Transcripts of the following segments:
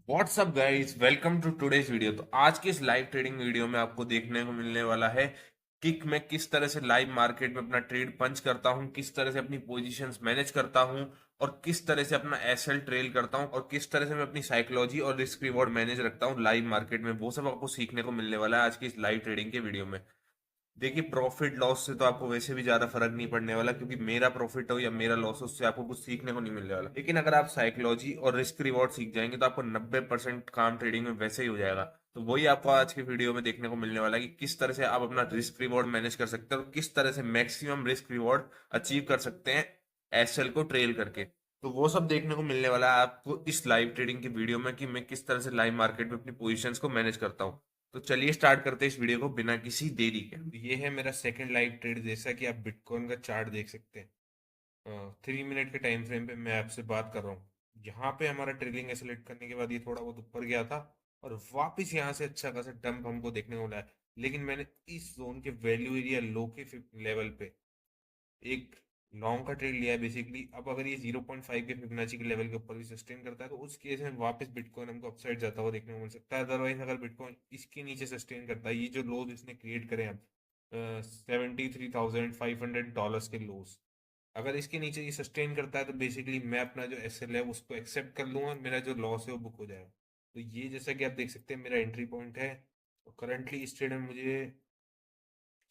WhatsApp guys, welcome to today's video. तो आज की इस लाइव ट्रेडिंग वीडियो में आपको देखने को मिलने वाला है कि मैं किस तरह से लाइव मार्केट में अपना ट्रेड पंच करता हूं, किस तरह से अपनी पोजीशंस मैनेज करता हूं और किस तरह से अपना एसएल ट्रेल करता हूं और किस तरह से मैं अपनी साइकोलॉजी और रिस्क रिवॉर्ड मैनेज रखता हूं लाइव मार्केट में। वो सब आपको सीखने को मिलने वाला है आज की इस लाइव ट्रेडिंग के वीडियो में। देखिए, प्रॉफिट लॉस से तो आपको वैसे भी ज्यादा फर्क नहीं पड़ने वाला, क्योंकि मेरा प्रॉफिट हो या मेरा लॉस हो उससे आपको कुछ सीखने को नहीं मिलने वाला। लेकिन अगर आप साइकोलॉजी और रिस्क रिवॉर्ड सीख जाएंगे तो आपको 90% काम ट्रेडिंग में वैसे ही हो जाएगा। तो वही आपको आज के वीडियो में देखने को मिलने वाला है कि किस तरह से आप अपना रिस्क रिवॉर्ड मैनेज कर सकते हैं और किस तरह से मैक्सिमम रिस्क रिवॉर्ड अचीव कर सकते हैं एसएल को ट्रेल करके। तो वो सब देखने को मिलने वाला है आपको इस लाइव ट्रेडिंग की वीडियो में कि मैं किस तरह से लाइव मार्केट में अपनी पोजीशंस को मैनेज करता हूँ। तो चलिए स्टार्ट करते हैं इस वीडियो को बिना किसी देरी के। तो ये है मेरा सेकंड लाइव ट्रेड। जैसा कि आप बिटकॉइन का चार्ट देख सकते हैं, 3 मिनट के टाइम फ्रेम पे मैं आपसे बात कर रहा हूँ। यहाँ पे हमारा ट्रेलिंग एक्सेलेरेट करने के बाद ये थोड़ा बहुत ऊपर गया था और वापस यहाँ से अच्छा खासा डंप हमको देखने को मिला है। लेकिन मैंने इस जोन के वैल्यू एरिया लो के लेवल पे एक लॉन्ग का ट्रेड लिया है बेसिकली। अब अगर ये 0.5 के फिबोनाची के लेवल के ऊपर भी सस्टेन करता है तो उस केस में वापस बिटकॉइन हमको अपसाइड जाता हुआ देखने को मिल सकता है। अदरवाइज अगर बिटकॉइन इसके नीचे सस्टेन करता है, ये जो लोज इसने क्रिएट करे हैं $73,500 के लोज, अगर इसके नीचे ये सस्टेन करता है तो बेसिकली मैं अपना जो एसएल है उसको एक्सेप्ट कर लूंगा और मेरा जो लॉस है वो बुक हो जाएगा। तो ये जैसा कि आप देख सकते हैं मेरा एंट्री पॉइंट है। तो करंटली इस ट्रेड में मुझे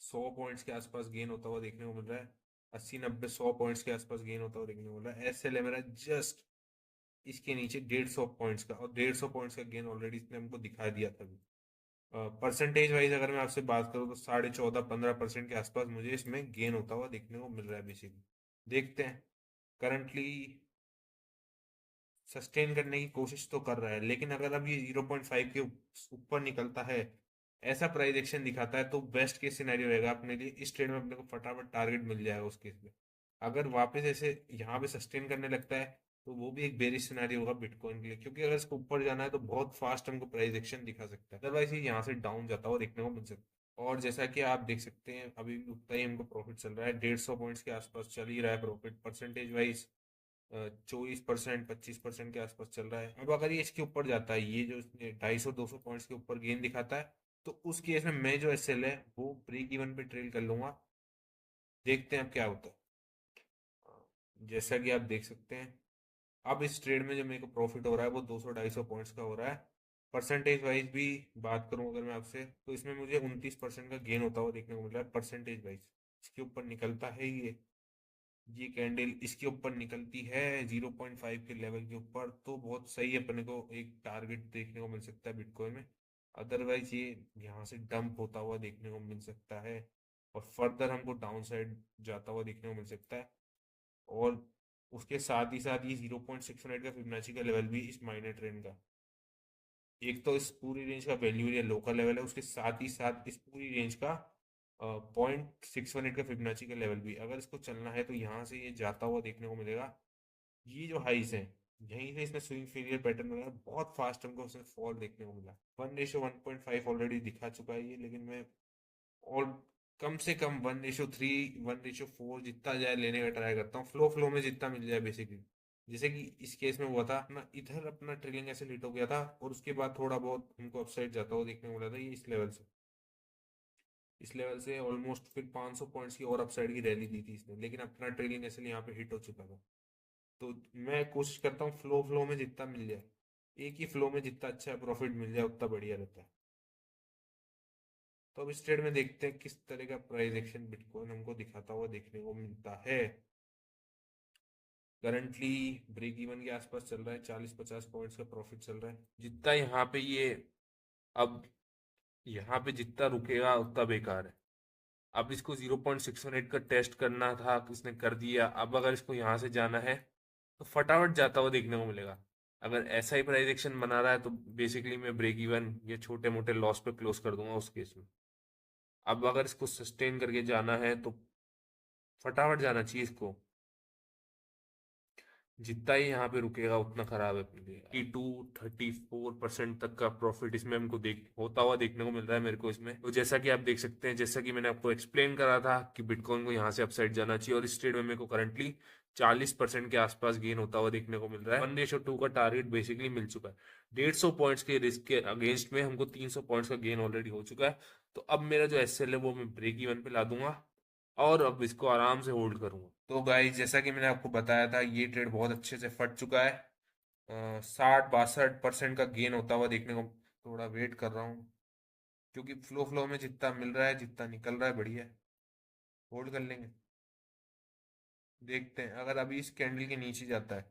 100 पॉइंट्स के आसपास गेन होता हुआ देखने को मिल रहा है। 80 90 100 पॉइंट्स के आसपास गेन होता हुआ देखने को मिल रहा है। एसएल है मेरा जस्ट इसके नीचे 150 पॉइंट्स का, और 150 पॉइंट्स का गेन ऑलरेडी इसने हमको दिखा दिया था अभी। परसेंटेज वाइज अगर मैं आपसे बात करूँ तो 14.5 15% के आसपास मुझे इसमें गेन होता हुआ देखने को मिल रहा है बेसिकली। देखते हैं। करंटली सस्टेन करने की कोशिश तो कर रहा है, लेकिन अगर अब ये 0.5 के ऊपर निकलता है, ऐसा प्राइस एक्शन दिखाता है, तो बेस्ट केस सिनेरियो रहेगा अपने लिए। इस ट्रेड में अपने को फटाफट टारगेट मिल जाएगा उस केस में। अगर वापस ऐसे यहाँ पे सस्टेन करने लगता है तो वो भी एक बेरिश सिनेरियो होगा बिटकॉइन के लिए, क्योंकि अगर इसको ऊपर जाना है तो बहुत फास्ट हमको प्राइस एक्शन दिखा सकता है। अदरवाइज ये यहाँ से डाउन जाता हुआ देखने को मिल सकता है। और जैसा कि आप देख सकते हैं अभी भी उतना ही हमको प्रॉफिट चल रहा है, 150 पॉइंट्स के आसपास चल ही रहा है प्रॉफिट। परसेंटेज वाइज 24% 25% के आसपास चल रहा है। अब अगर ये इसके ऊपर जाता है, ये जो इसने 250 200 पॉइंट्स के ऊपर गेन दिखाता है, तो उस केस में मैं जो एसएल है वो ब्रेक इवन पे ट्रेल कर लूंगा। देखते हैं अब क्या होता है। जैसा कि आप देख सकते हैं अब इस ट्रेड में जो मेरे को प्रॉफिट हो रहा है वो 200 250 पॉइंट्स का हो रहा है। परसेंटेज वाइज भी बात करूं अगर मैं आपसे, तो इसमें मुझे 29% का गेन होता हुआ देखने को मिल रहा है परसेंटेज वाइज। इसके ऊपर निकलता है ये कैंडल इसके ऊपर निकलती है 0.5 के लेवल के ऊपर, तो बहुत सही अपने को एक टारगेट देखने को मिल सकता है बिटकॉइन में। अदरवाइज ये यहाँ से डंप होता हुआ देखने को मिल सकता है और फर्दर हमको डाउन साइड जाता हुआ देखने को मिल सकता है। और उसके साथ ही साथ ये 0.6 मिनट का फिबोनाची का लेवल भी इस माइनर ट्रेंड का, एक तो इस पूरी रेंज का वैल्यू एरिया लोकल लेवल है, उसके साथ ही साथ इस पूरी रेंज का 0.618 का फिबोनाची का लेवल भी, अगर इसको चलना है तो यहाँ से ये जाता हुआ देखने को मिलेगा। ये जो हाइस है यहीं से इसने स्विंग फेलियर पैटर्न बनाया, बहुत फास्ट हमको उसमें फॉल देखने को मिला। 1:1.5 ऑलरेडी दिखा चुका है ये, लेकिन मैं और कम से कम 1:3 1:4 जितना जाए लेने का ट्राई करता हूँ, फ्लो फ्लो में जितना मिल जाए बेसिकली। जैसे कि इस केस में हुआ था अपना, इधर अपना ट्रेलिंग ऐसे हिट हो गया था और उसके बाद थोड़ा बहुत हमको अपसाइड जाता हुआ देखने को मिला था। ये इस लेवल से ऑलमोस्ट फिर 500 पॉइंट्स की और अपसाइड की रैली दी थी इसने, लेकिन अपना ट्रेलिंग ऐसे यहाँ पे हिट हो चुका था। तो मैं कोशिश करता हूँ फ्लो फ्लो में जितना मिल जाए, एक ही फ्लो में जितना अच्छा प्रॉफिट मिल जाए उतना बढ़िया रहता है। तो अब इस ट्रेड में देखते हैं किस तरह का प्राइस एक्शन बिटकॉइन हमको दिखाता हुआ देखने को मिलता है। करंटली ब्रेक इवन के आसपास चल रहा है, 40 50 पॉइंट्स का प्रॉफिट चल रहा है। जितना यहाँ पे ये अब यहाँ पे जितना रुकेगा उतना बेकार है। अब इसको 0.618 का टेस्ट करना था, इसने कर दिया। अब अगर इसको यहाँ से जाना है तो फटाफट जाता हुआ देखने को मिलेगा। अगर ऐसा ही प्राइस एक्शन बना रहा है तो बेसिकली मैं ब्रेक इवन या छोटे मोटे लॉस पे क्लोज कर दूंगा उस केस में। अब अगर इसको सस्टेन करके जाना है तो फटाफट जाना चाहिए इसको। जितना ही यहाँ पे रुकेगा उतना खराब है अपने लिए। 34% तक का प्रॉफिट इसमें हमको देख होता हुआ देखने को मिल रहा है मेरे को इसमें। तो जैसा कि आप देख सकते हैं, जैसा कि मैंने आपको एक्सप्लेन करा था कि बिटकॉइन को यहाँ से अपसाइड जाना चाहिए, और इस ट्रेड में मेरे को करंटली 40% के आसपास गेन होता हुआ देखने को मिल रहा है। 1:2 का टारगेट बेसिकली मिल चुका है। 150 पॉइंट्स के रिस्क के अगेंस्ट में हमको 300 पॉइंट्स का गेन ऑलरेडी हो चुका है। तो अब मेरा जो एसएल है वो मैं ब्रेक इवन पे ला दूंगा, और अब इसको आराम से होल्ड करूंगा। तो गाइस, जैसा कि मैंने आपको बताया था, ये ट्रेड बहुत अच्छे से फट चुका है। 60-62% का गेन होता हुआ देखने को। थोड़ा वेट कर रहा हूँ, क्योंकि फ्लो फ्लो में जितना मिल रहा है, जितना निकल रहा है, बढ़िया है। होल्ड कर लेंगे। देखते हैं अगर अभी इस कैंडल के नीचे जाता है।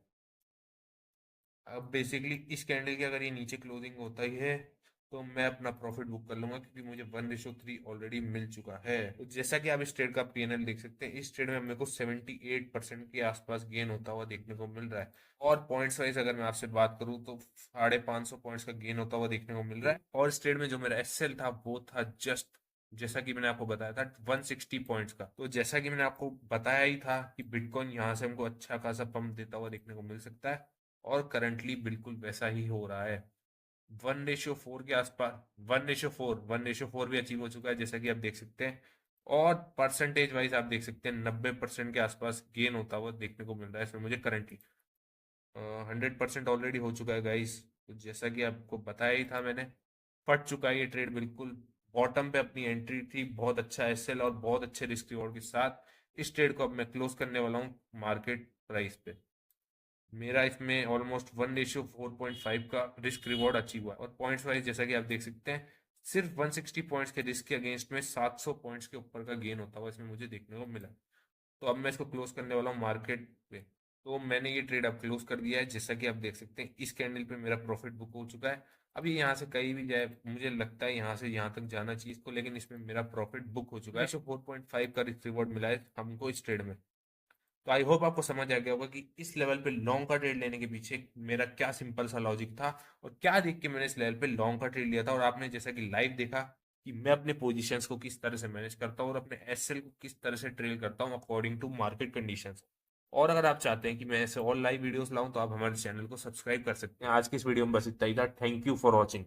अब बेसिकली इस कैंडल के अगर ये नीचे क्लोजिंग होता ही है, तो मैं अपना प्रॉफिट बुक कर लूंगा, क्योंकि मुझे 1:3 ऑलरेडी मिल चुका है। तो जैसा कि आप इस ट्रेड का पीएनएल देख सकते हैं, इस ट्रेड में मेरे को 78% के आसपास गेन होता हुआ देखने को मिल रहा है। और पॉइंट्स वाइज अगर मैं आपसे बात करूं, तो 550 पॉइंट्स का गेन होता हुआ देखने को मिल रहा है। और इस ट्रेड में जो मेरा एसएल था वो था जस्ट, जैसा कि मैंने आपको बताया था, 160 पॉइंट्स का। तो जैसा कि मैंने आपको बताया ही था कि बिटकॉइन यहाँ से हमको अच्छा खासा पंप देता हुआ देखने को मिल सकता है, और करंटली बिल्कुल वैसा ही हो रहा है। 1:4 के आसपास, 1:4 भी अचीव हो चुका है, जैसा कि आप देख सकते हैं। और परसेंटेज वाइज आप देख सकते हैं, 90% के आसपास गेन होता हुआ देखने को मिल रहा है इसमें मुझे करंटली। 100% ऑलरेडी हो चुका है गाइस। तो जैसा कि आपको बताया ही था मैंने, फट चुका है ये ट्रेड बिल्कुल। बॉटम पे अपनी एंट्री थी, बहुत अच्छा एसएल और बहुत अच्छे रिस्क रिवॉर्ड के साथ। इस ट्रेड को अब मैं क्लोज करने वाला हूँ मार्केट प्राइस पे। मेरा इसमें ऑलमोस्ट 1:4.5 का रिस्क रिवॉर्ड अचीव हुआ है। और पॉइंट्स वाइज जैसा कि आप देख सकते हैं, सिर्फ 160 पॉइंट्स के रिस्क के अगेंस्ट में 700 पॉइंट्स के ऊपर का गेन होता हुआ इसमें मुझे देखने को मिला। तो अब मैं इसको क्लोज करने वाला हूँ मार्केट पे। तो मैंने ये ट्रेड अब क्लोज कर दिया है, जैसा कि आप देख सकते हैं इस कैंडल पे मेरा प्रॉफिट बुक हो चुका है। अभी यहाँ से कहीं भी जाए, मुझे लगता है यहाँ से यहाँ तक जाना चाहिए इसको, लेकिन इसमें मेरा प्रॉफिट बुक हो चुका है। 4.5 का रिस्क रिवॉर्ड मिला है हमको इस ट्रेड में। तो आई होप आपको समझ आ गया होगा कि इस लेवल पे लॉन्ग का ट्रेड लेने के पीछे मेरा क्या सिंपल सा लॉजिक था, और क्या देख के मैंने इस लेवल पे लॉन्ग का ट्रेड लिया था। और आपने जैसा कि लाइव देखा कि मैं अपने पोजीशंस को किस तरह से मैनेज करता हूँ, और अपने एसएल को किस तरह से ट्रेड करता हूँ अकॉर्डिंग टू मार्केट कंडीशंस। और अगर आप चाहते हैं कि मैं ऐसे और लाइव वीडियोस लाऊं, तो आप हमारे चैनल को सब्सक्राइब कर सकते हैं। आज की इस वीडियो में बस इतना ही था। Thank you for watching.